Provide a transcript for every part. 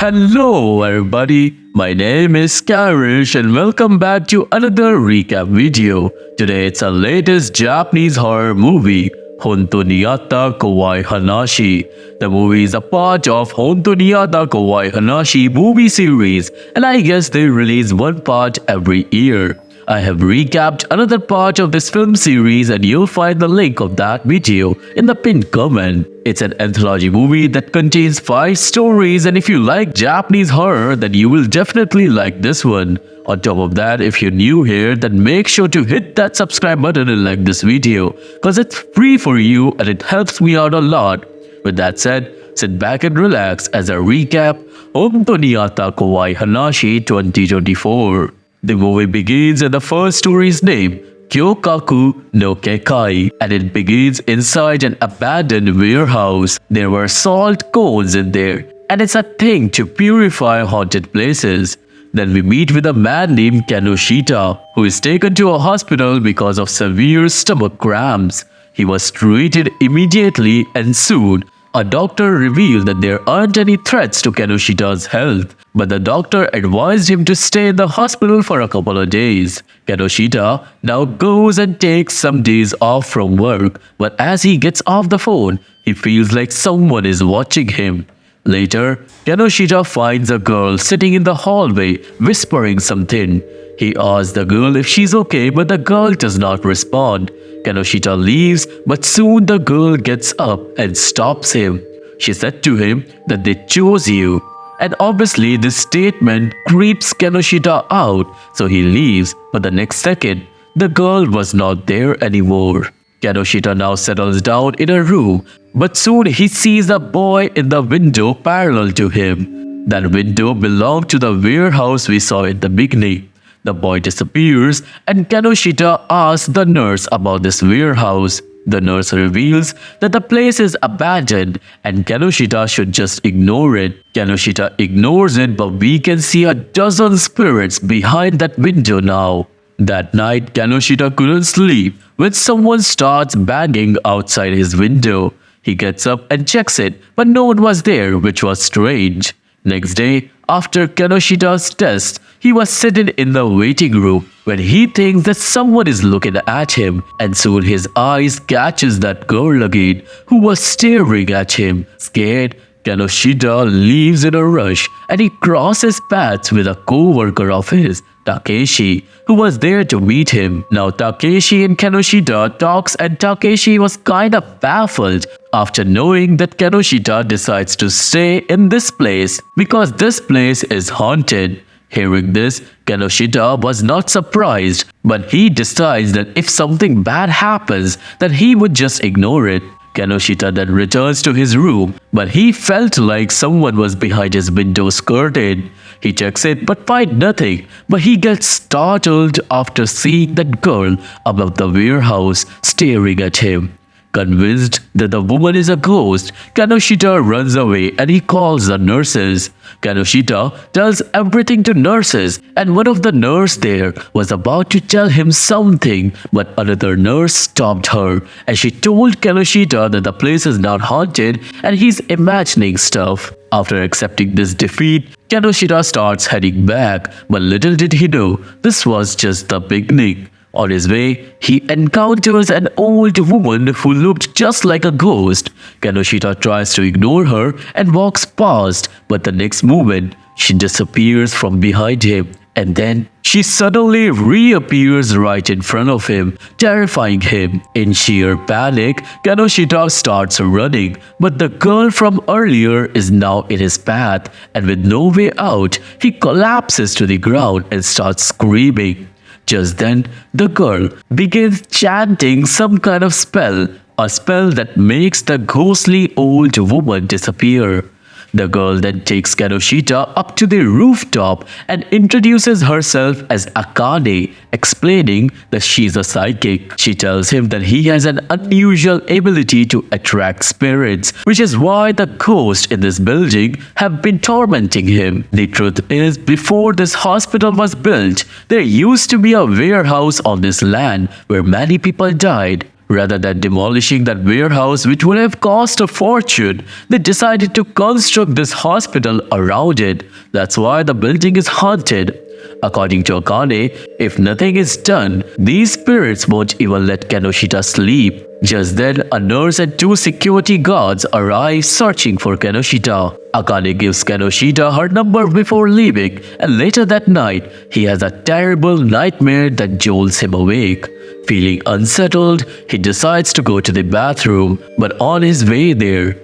Hello everybody, my name is Karryshh and welcome back to another recap video. Today it's our latest Japanese horror movie, Honto ni Atta Kowai Hanashi. The movie is a part of Honto ni Atta Kowai Hanashi movie series, and I guess they release one part every year. I have recapped another part of this film series and you'll find the link of that video in the pinned comment. It's an anthology movie that contains 5 stories, and if you like Japanese horror then you will definitely like this one. On top of that, if you're new here then make sure to hit that subscribe button and like this video cause it's free for you and it helps me out a lot. With that said, sit back and relax as I recap Honto ni Atta Kowai Hanashi 2024. The movie begins and the first story is named Kyokaku no Kekai, and it begins inside an abandoned warehouse. There were salt cones in there, and it's a thing to purify haunted places. Then we meet with a man named Kenoshita, who is taken to a hospital because of severe stomach cramps. He was treated immediately and soon a doctor revealed that there aren't any threats to Kenoshita's health, but the doctor advised him to stay in the hospital for a couple of days. Kenoshita now goes and takes some days off from work, but as he gets off the phone, he feels like someone is watching him. Later, Kenoshita finds a girl sitting in the hallway whispering something. He asks the girl if she's okay, but the girl does not respond. Kenoshita leaves, but soon the girl gets up and stops him. She said to him that they chose you. And obviously this statement creeps Kenoshita out, so he leaves, but the next second, the girl was not there anymore. Kenoshita now settles down in a room, but soon he sees a boy in the window parallel to him. That window belonged to the warehouse we saw in the beginning. The boy disappears and Kenoshita asks the nurse about this warehouse. The nurse reveals that the place is abandoned and Kenoshita should just ignore it. Kenoshita ignores it, but we can see a dozen spirits behind that window now. That night, Kenoshita couldn't sleep when someone starts banging outside his window. He gets up and checks it, but no one was there, which was strange. Next day, after Kenoshita's test, he was sitting in the waiting room when he thinks that someone is looking at him, and soon his eyes catches that girl again who was staring at him. Scared, Kenoshita leaves in a rush and he crosses paths with a co-worker of his, Takeshi, who was there to meet him. Now Takeshi and Kenoshita talks and Takeshi was kind of baffled after knowing that Kenoshita decides to stay in this place because this place is haunted. Hearing this, Kenoshita was not surprised, but he decides that if something bad happens, that he would just ignore it. Kenoshita then returns to his room, but he felt like someone was behind his window's curtain. He checks it but finds nothing, but he gets startled after seeing that girl above the warehouse staring at him. Convinced that the woman is a ghost, Kenoshita runs away and he calls the nurses. Kenoshita tells everything to nurses, and one of the nurses there was about to tell him something, but another nurse stopped her and she told Kenoshita that the place is not haunted and he's imagining stuff. After accepting this defeat, Kenoshita starts heading back, but little did he know, this was just the beginning. On his way, he encounters an old woman who looked just like a ghost. Kenoshita tries to ignore her and walks past, but the next moment, she disappears from behind him. And then, she suddenly reappears right in front of him, terrifying him. In sheer panic, Kenoshita starts running, but the girl from earlier is now in his path, and with no way out, he collapses to the ground and starts screaming. Just then, the girl begins chanting some kind of spell, a spell that makes the ghostly old woman disappear. The girl then takes Kenoshita up to the rooftop and introduces herself as Akane, explaining that she's a psychic. She tells him that he has an unusual ability to attract spirits, which is why the ghosts in this building have been tormenting him. The truth is, before this hospital was built, there used to be a warehouse on this land where many people died. Rather than demolishing that warehouse, which would have cost a fortune, they decided to construct this hospital around it. That's why the building is haunted. According to Akane, if nothing is done, these spirits won't even let Kenoshita sleep. Just then, a nurse and two security guards arrive searching for Kenoshita. Akane gives Kenoshita her number before leaving, and later that night, he has a terrible nightmare that jolts him awake. Feeling unsettled, he decides to go to the bathroom, but on his way there,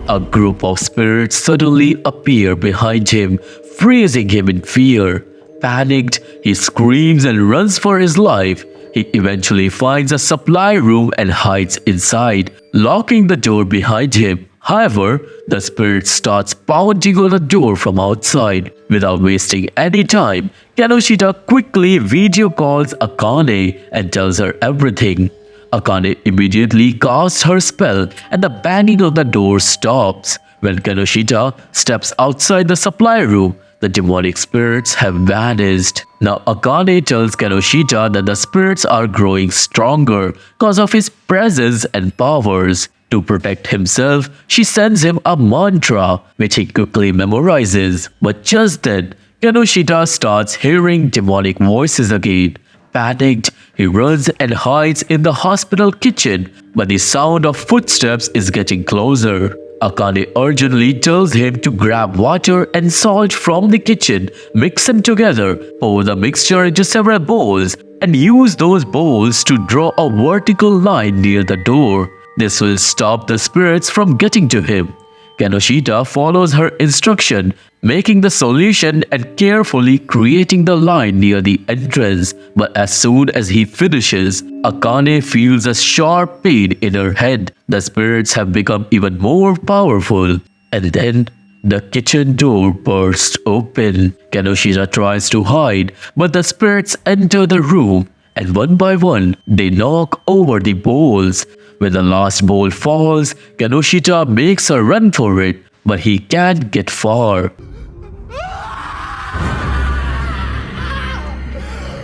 a group of spirits suddenly appear behind him, freezing him in fear. Panicked, he screams and runs for his life. He eventually finds a supply room and hides inside, locking the door behind him. However, the spirit starts pounding on the door from outside. Without wasting any time, Kenoshita quickly video calls Akane and tells her everything. Akane immediately casts her spell and the banging of the door stops. When Kenoshita steps outside the supply room, the demonic spirits have vanished. Now Akane tells Kenoshita that the spirits are growing stronger because of his presence and powers. To protect himself, she sends him a mantra which he quickly memorizes. But just then, Kenoshita starts hearing demonic voices again. Panicked, he runs and hides in the hospital kitchen, but the sound of footsteps is getting closer. Akane urgently tells him to grab water and salt from the kitchen, mix them together, pour the mixture into several bowls, and use those bowls to draw a vertical line near the door. This will stop the spirits from getting to him. Kenoshita follows her instruction, making the solution and carefully creating the line near the entrance. But as soon as he finishes, Akane feels a sharp pain in her head. The spirits have become even more powerful. And then, the kitchen door bursts open. Kenoshita tries to hide, but the spirits enter the room, and one by one, they knock over the bowls. When the last bowl falls, Kenoshita makes a run for it, but he can't get far.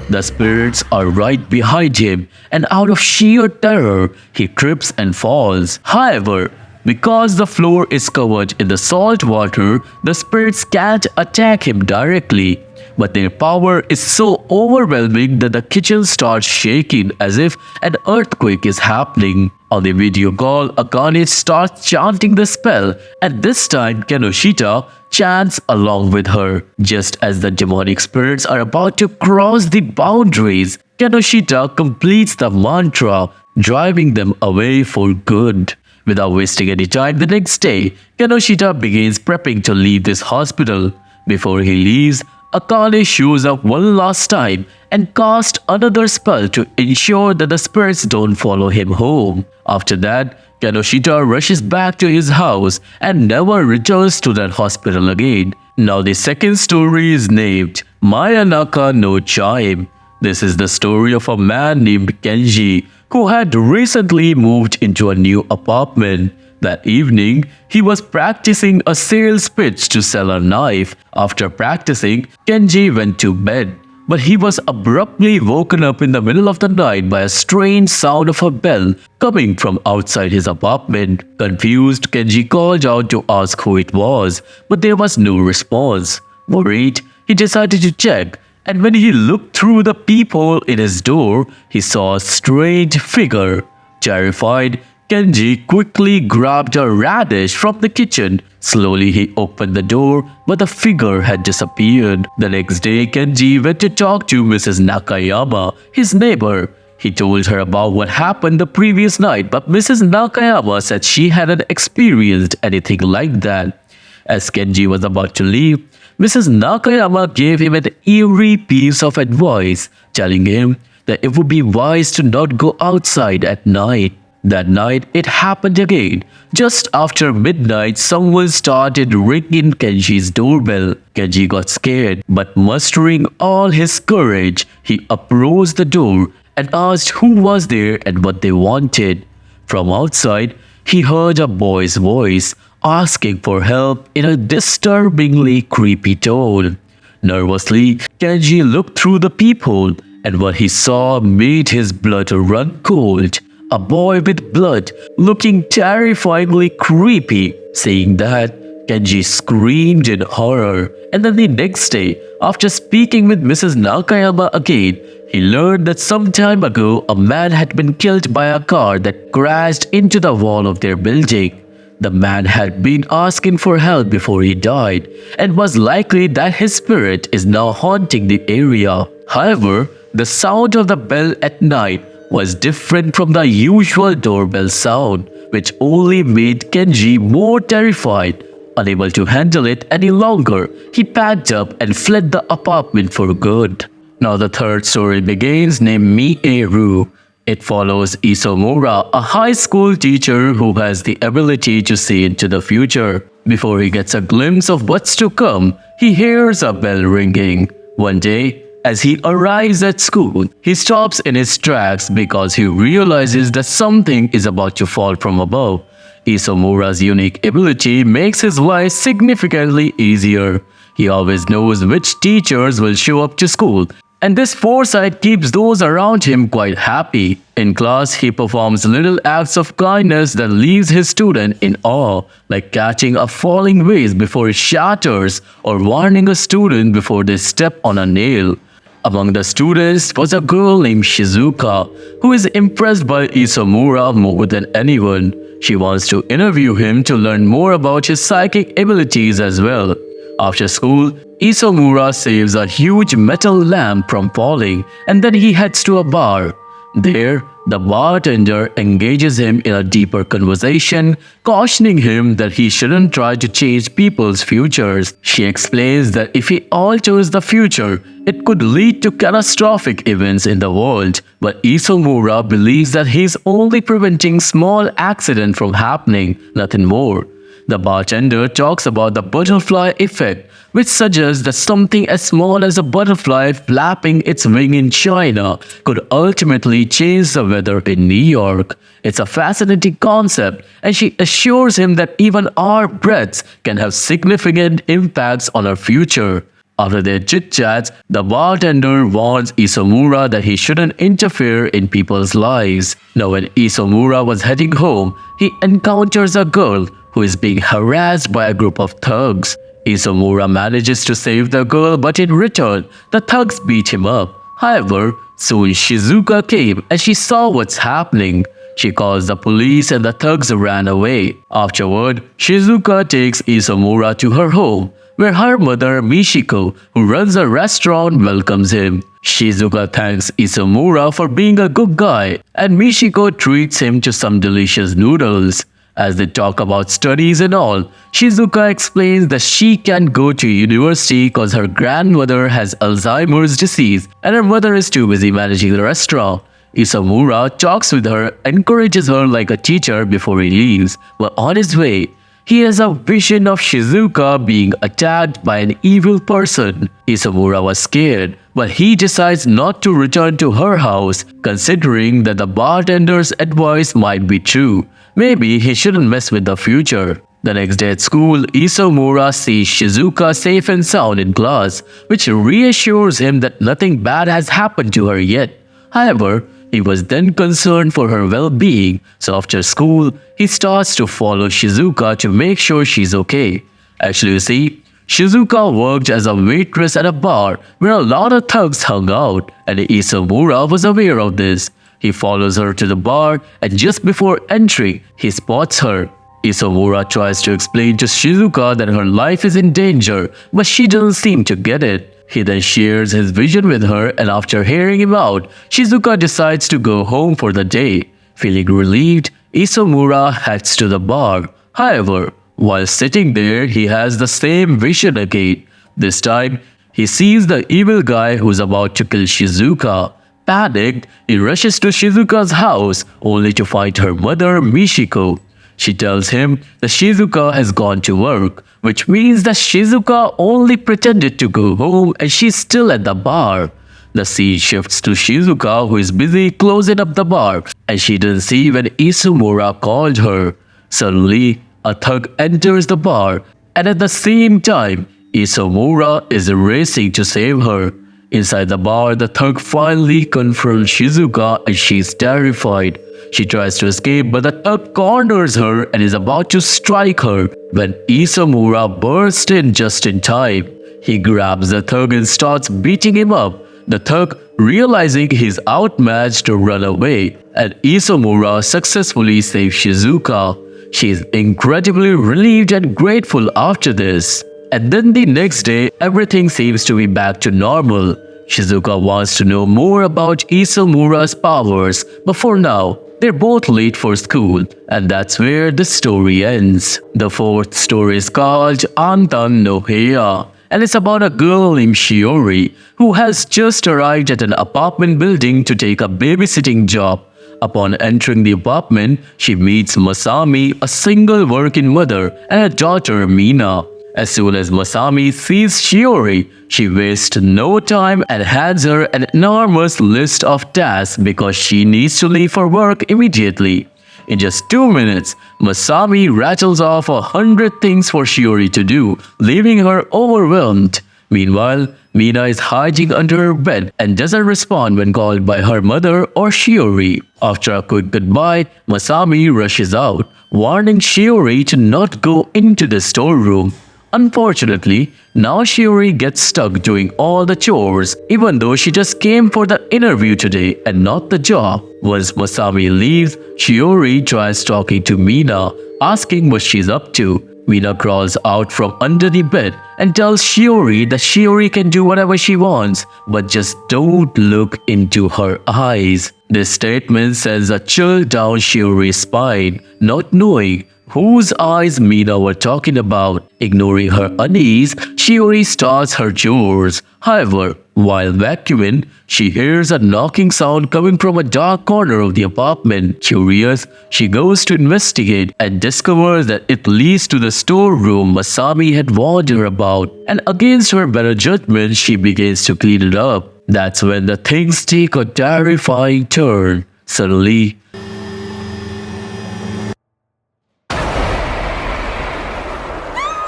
The spirits are right behind him, and out of sheer terror, he trips and falls. However, because the floor is covered in the salt water, the spirits can't attack him directly. But their power is so overwhelming that the kitchen starts shaking as if an earthquake is happening. On the video call, Akane starts chanting the spell, and this time Kenoshita chants along with her. Just as the demonic spirits are about to cross the boundaries, Kenoshita completes the mantra, driving them away for good. Without wasting any time the next day, Kenoshita begins prepping to leave this hospital. Before he leaves, Akane shows up one last time and casts another spell to ensure that the spirits don't follow him home. After that, Kenoshita rushes back to his house and never returns to that hospital again. Now the second story is named Mayanaka no Chime. This is the story of a man named Kenji who had recently moved into a new apartment. That evening, he was practicing a sales pitch to sell a knife. After practicing, Kenji went to bed, but he was abruptly woken up in the middle of the night by a strange sound of a bell coming from outside his apartment. Confused, Kenji called out to ask who it was, but there was no response. Worried, he decided to check, and when he looked through the peephole in his door, he saw a strange figure. Terrified, Kenji quickly grabbed a radish from the kitchen. Slowly he opened the door, but the figure had disappeared. The next day, Kenji went to talk to Mrs. Nakayama, his neighbor. He told her about what happened the previous night, but Mrs. Nakayama said she hadn't experienced anything like that. As Kenji was about to leave, Mrs. Nakayama gave him an eerie piece of advice, telling him that it would be wise to not go outside at night. That night, it happened again. Just after midnight, someone started ringing Kenji's doorbell. Kenji got scared, but mustering all his courage, he approached the door and asked who was there and what they wanted. From outside, he heard a boy's voice asking for help in a disturbingly creepy tone. Nervously, Kenji looked through the peephole, and what he saw made his blood run cold. A boy with blood, looking terrifyingly creepy. Seeing that, Kenji screamed in horror, and then the next day, after speaking with Mrs. Nakayama again, he learned that some time ago a man had been killed by a car that crashed into the wall of their building. The man had been asking for help before he died, and was likely that his spirit is now haunting the area. However, the sound of the bell at night was different from the usual doorbell sound, which only made Kenji more terrified. Unable to handle it any longer, he packed up and fled the apartment for good. Now the third story begins named Mie-ru. It follows Isomura, a high school teacher who has the ability to see into the future. Before he gets a glimpse of what's to come, he hears a bell ringing. One day, as he arrives at school, he stops in his tracks because he realizes that something is about to fall from above. Isomura's unique ability makes his life significantly easier. He always knows which teachers will show up to school, and this foresight keeps those around him quite happy. In class, he performs little acts of kindness that leaves his student in awe, like catching a falling vase before it shatters or warning a student before they step on a nail. Among the students was a girl named Shizuka, who is impressed by Isomura more than anyone. She wants to interview him to learn more about his psychic abilities as well. After school, Isomura saves a huge metal lamp from falling, and then he heads to a bar. There, the bartender engages him in a deeper conversation, cautioning him that he shouldn't try to change people's futures. She explains that if he alters the future, it could lead to catastrophic events in the world, but Isomura believes that he's only preventing small accidents from happening, nothing more. The bartender talks about the butterfly effect, which suggests that something as small as a butterfly flapping its wing in China could ultimately change the weather in New York. It's a fascinating concept, and she assures him that even our breaths can have significant impacts on our future. After their chit-chats, the bartender warns Isomura that he shouldn't interfere in people's lives. Now when Isomura was heading home, he encounters a girl who is being harassed by a group of thugs. Isomura manages to save the girl, but in return, the thugs beat him up. However, soon Shizuka came and she saw what's happening. She calls the police and the thugs ran away. Afterward, Shizuka takes Isomura to her home, where her mother Michiko, who runs a restaurant, welcomes him. Shizuka thanks Isomura for being a good guy, and Michiko treats him to some delicious noodles. As they talk about studies and all, Shizuka explains that she can't go to university because her grandmother has Alzheimer's disease and her mother is too busy managing the restaurant. Isomura talks with her, encourages her like a teacher before he leaves, but on his way, he has a vision of Shizuka being attacked by an evil person. Isomura was scared, but he decides not to return to her house, considering that the bartender's advice might be true. Maybe he shouldn't mess with the future. The next day at school, Isomura sees Shizuka safe and sound in class, which reassures him that nothing bad has happened to her yet. However, he was then concerned for her well-being, so after school, he starts to follow Shizuka to make sure she's okay. Actually, you see, Shizuka worked as a waitress at a bar where a lot of thugs hung out, and Isomura was aware of this. He follows her to the bar, and just before entering, he spots her. Isomura tries to explain to Shizuka that her life is in danger, but she doesn't seem to get it. He then shares his vision with her, and after hearing him out, Shizuka decides to go home for the day. Feeling relieved, Isomura heads to the bar. However, while sitting there, he has the same vision again. This time, he sees the evil guy who's about to kill Shizuka. Panicked, he rushes to Shizuka's house only to find her mother Michiko. She tells him that Shizuka has gone to work, which means that Shizuka only pretended to go home and she's still at the bar. The scene shifts to Shizuka, who is busy closing up the bar, and she doesn't see when Isomura called her. Suddenly, a thug enters the bar, and at the same time, Isomura is racing to save her. Inside the bar, the thug finally confronts Shizuka and she's terrified. She tries to escape, but the thug corners her and is about to strike her when Isomura bursts in just in time. He grabs the thug and starts beating him up. The thug, realizing he's outmatched, to run away, and Isomura successfully saves Shizuka. She is incredibly relieved and grateful after this. And then the next day, everything seems to be back to normal. Shizuka wants to know more about Isomura's powers, but for now, they're both late for school, and that's where the story ends. The fourth story is called Antan no Heya, and it's about a girl named Shiori who has just arrived at an apartment building to take a babysitting job. Upon entering the apartment, she meets Masami, a single working mother, and her daughter Mina. As soon as Masami sees Shiori, she wastes no time and hands her an enormous list of tasks because she needs to leave for work immediately. In just 2 minutes, Masami rattles off 100 things for Shiori to do, leaving her overwhelmed. Meanwhile, Mina is hiding under her bed and doesn't respond when called by her mother or Shiori. After a quick goodbye, Masami rushes out, warning Shiori to not go into the storeroom. Unfortunately, now Shiori gets stuck doing all the chores, even though she just came for the interview today and not the job. Once Masami leaves, Shiori tries talking to Mina, asking what she's up to. Mina crawls out from under the bed and tells Shiori that Shiori can do whatever she wants, but just don't look into her eyes. This statement sends a chill down Shiori's spine, not knowing whose eyes Mina were talking about. Ignoring her unease, Shiori starts her chores. However, while vacuuming, she hears a knocking sound coming from a dark corner of the apartment. Curious, she goes to investigate and discovers that it leads to the storeroom Masami had warned her about. And against her better judgment, she begins to clean it up. That's when the things take a terrifying turn. Suddenly,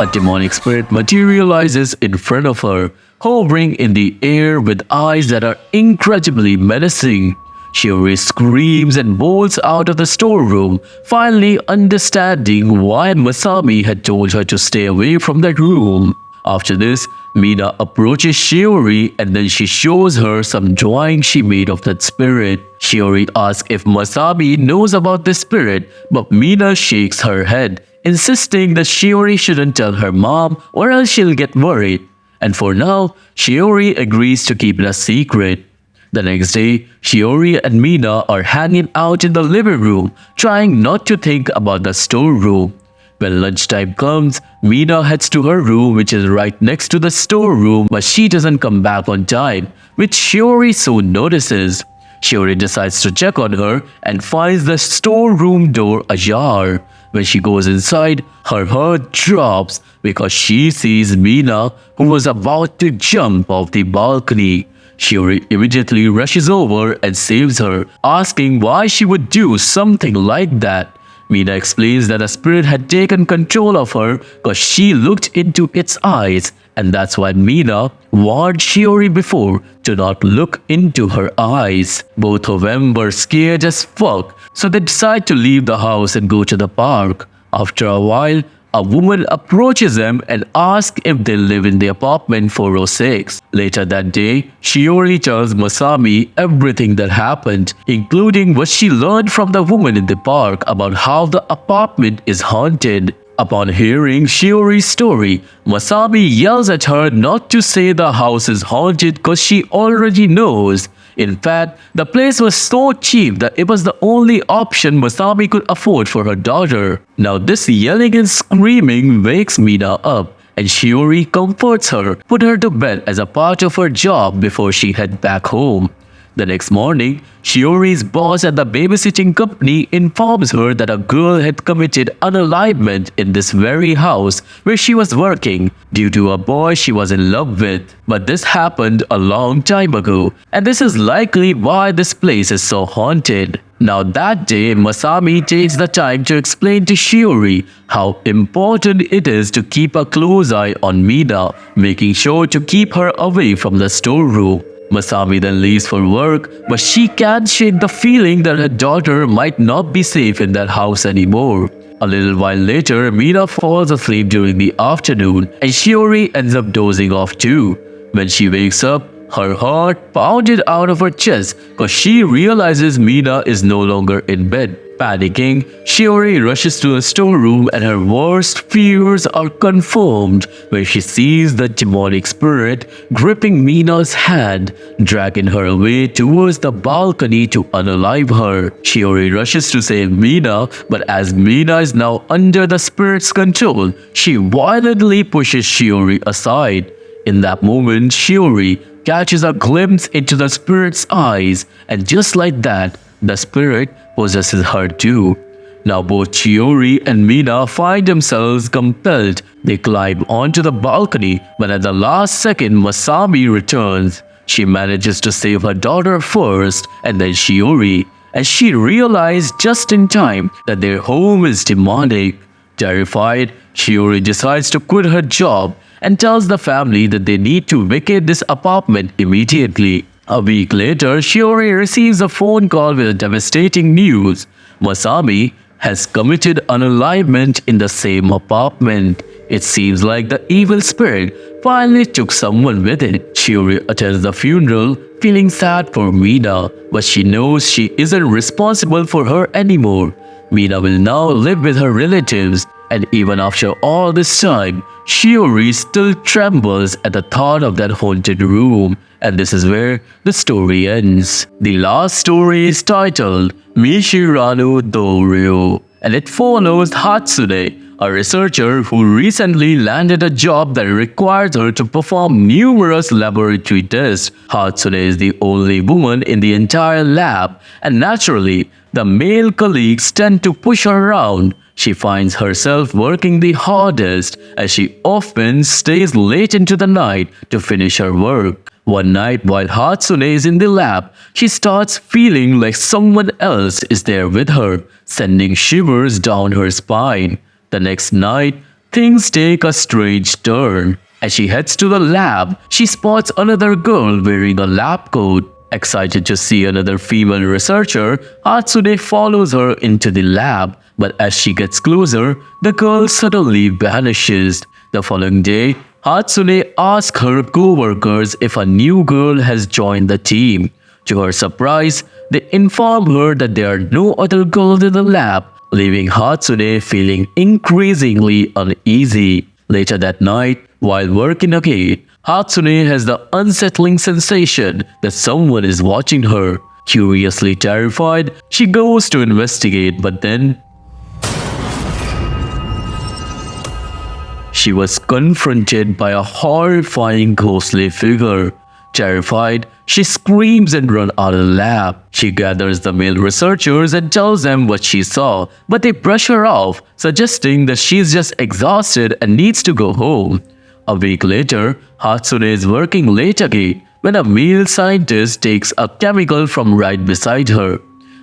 a demonic spirit materializes in front of her, hovering in the air with eyes that are incredibly menacing. Shiori screams and bolts out of the storeroom, finally understanding why Masami had told her to stay away from that room. After this, Mina approaches Shiori and then she shows her some drawings she made of that spirit. Shiori asks if Masami knows about this spirit, but Mina shakes her head, insisting that Shiori shouldn't tell her mom or else she'll get worried. And for now, Shiori agrees to keep it a secret. The next day, Shiori and Mina are hanging out in the living room, trying not to think about the storeroom. When lunchtime comes, Mina heads to her room, which is right next to the storeroom, but she doesn't come back on time, which Shiori soon notices. Shiori decides to check on her and finds the storeroom door ajar. When she goes inside, her heart drops because she sees Mina, who was about to jump off the balcony. Shiori immediately rushes over and saves her, asking why she would do something like that. Mina explains that a spirit had taken control of her because she looked into its eyes, and that's why Mina warned Shiori before to not look into her eyes. Both of them were scared as fuck, so they decide to leave the house and go to the park. After a while, a woman approaches them and asks if they live in the apartment 406. Later that day, Shiori tells Masami everything that happened, including what she learned from the woman in the park about how the apartment is haunted. Upon hearing Shiori's story, Masami yells at her not to say the house is haunted because she already knows. In fact, the place was so cheap that it was the only option Masami could afford for her daughter. Now this yelling and screaming wakes Mina up, and Shiori comforts her, put her to bed as a part of her job before she head back home. The next morning, Shiori's boss at the babysitting company informs her that a girl had committed unalivement in this very house where she was working due to a boy she was in love with. But this happened a long time ago, and this is likely why this place is so haunted. Now that day, Masami takes the time to explain to Shiori how important it is to keep a close eye on Mina, making sure to keep her away from the storeroom. Masami then leaves for work, but she can't shake the feeling that her daughter might not be safe in that house anymore. A little while later, Mina falls asleep during the afternoon, and Shiori ends up dozing off too. When she wakes up, her heart pounded out of her chest because she realizes Mina is no longer in bed. Panicking, Shiori rushes to a storeroom and her worst fears are confirmed when she sees the demonic spirit gripping Mina's hand, dragging her away towards the balcony to unalive her. Shiori rushes to save Mina, but as Mina is now under the spirit's control, she violently pushes Shiori aside. In that moment, Shiori catches a glimpse into the spirit's eyes, and just like that, the spirit possesses her too. Now both Shiori and Mina find themselves compelled. They climb onto the balcony, but at the last second, Masami returns. She manages to save her daughter first, and then Shiori, and she realizes just in time that their home is demonic. Terrified, Shiori decides to quit her job and tells the family that they need to vacate this apartment immediately. A week later, Shiori receives a phone call with devastating news. Masami has committed unalivement in the same apartment. It seems like the evil spirit finally took someone with it. Shiori attends the funeral, feeling sad for Mina, but she knows she isn't responsible for her anymore. Mina will now live with her relatives, and even after all this time, Shiori still trembles at the thought of that haunted room. And this is where the story ends. The last story is titled Mishirano Doryo, and it follows Hatsune, a researcher who recently landed a job that requires her to perform numerous laboratory tests. Hatsune is the only woman in the entire lab, and naturally, the male colleagues tend to push her around. She finds herself working the hardest as she often stays late into the night to finish her work. One night while Hatsune is in the lab, she starts feeling like someone else is there with her, sending shivers down her spine. The next night, things take a strange turn. As she heads to the lab, she spots another girl wearing a lab coat. Excited to see another female researcher, Hatsune follows her into the lab, but as she gets closer, the girl suddenly vanishes. The following day, Hatsune asks her co-workers if a new girl has joined the team. To her surprise, they inform her that there are no other girls in the lab, leaving Hatsune feeling increasingly uneasy. Later that night, while working again, Hatsune has the unsettling sensation that someone is watching her. Curiously terrified, she goes to investigate, but then she was confronted by a horrifying ghostly figure. Terrified, she screams and runs out of the lab. She gathers the male researchers and tells them what she saw, but they brush her off, suggesting that she's just exhausted and needs to go home. A week later, Hatsune is working late again when a male scientist takes a chemical from right beside her.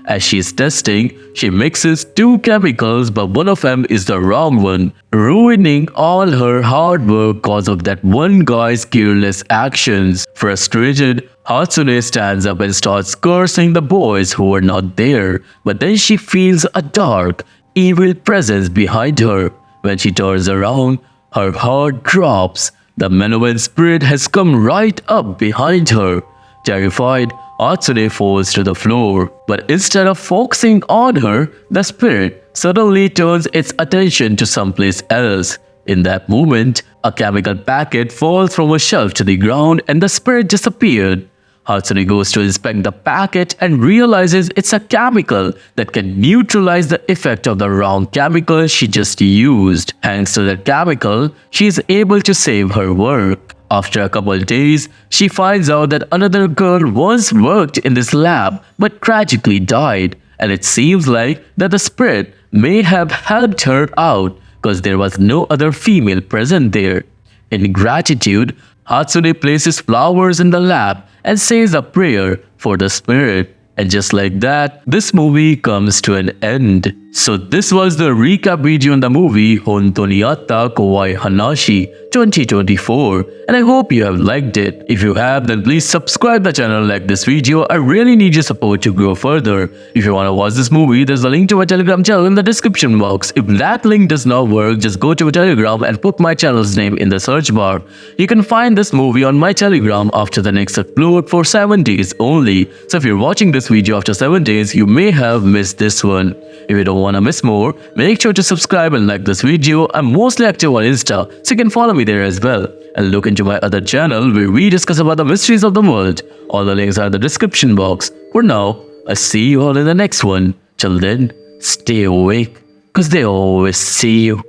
As she's testing, she mixes two chemicals, but one of them is the wrong one, ruining all her hard work because of that one guy's careless actions. Frustrated, Hatsune stands up and starts cursing the boys who were not there, but then she feels a dark, evil presence behind her. When she turns around, her heart drops. The malevolent spirit has come right up behind her. Terrified, Hatsune falls to the floor, but instead of focusing on her, the spirit suddenly turns its attention to someplace else. In that moment, a chemical packet falls from a shelf to the ground and the spirit disappeared. Hatsune goes to inspect the packet and realizes it's a chemical that can neutralize the effect of the wrong chemical she just used. Thanks to that chemical, she is able to save her work. After a couple of days, she finds out that another girl once worked in this lab but tragically died, and it seems like that the spirit may have helped her out because there was no other female present there. In gratitude, Hatsune places flowers in the lab and says a prayer for the spirit. And just like that, this movie comes to an end. So this was the recap video on the movie Honto ni Atta Kowai Hanashi 2024, and I hope you have liked it. If you have, then please subscribe the channel, like this video. I really need your support to grow further. If you want to watch this movie, there's a link to my Telegram channel in the description box. If that link does not work, just go to Telegram and put my channel's name in the search bar. You can find this movie on my Telegram after the next upload for 7 days only. So if you're watching this video after 7 days, you may have missed this one. If you don't want to miss more, make sure to subscribe and like this video. I'm mostly active on Insta, so you can follow me there as well. And look into my other channel where we discuss about the mysteries of the world. All the links are in the description box. For now, I see you all in the next one. Till then, stay awake, cause they always see you.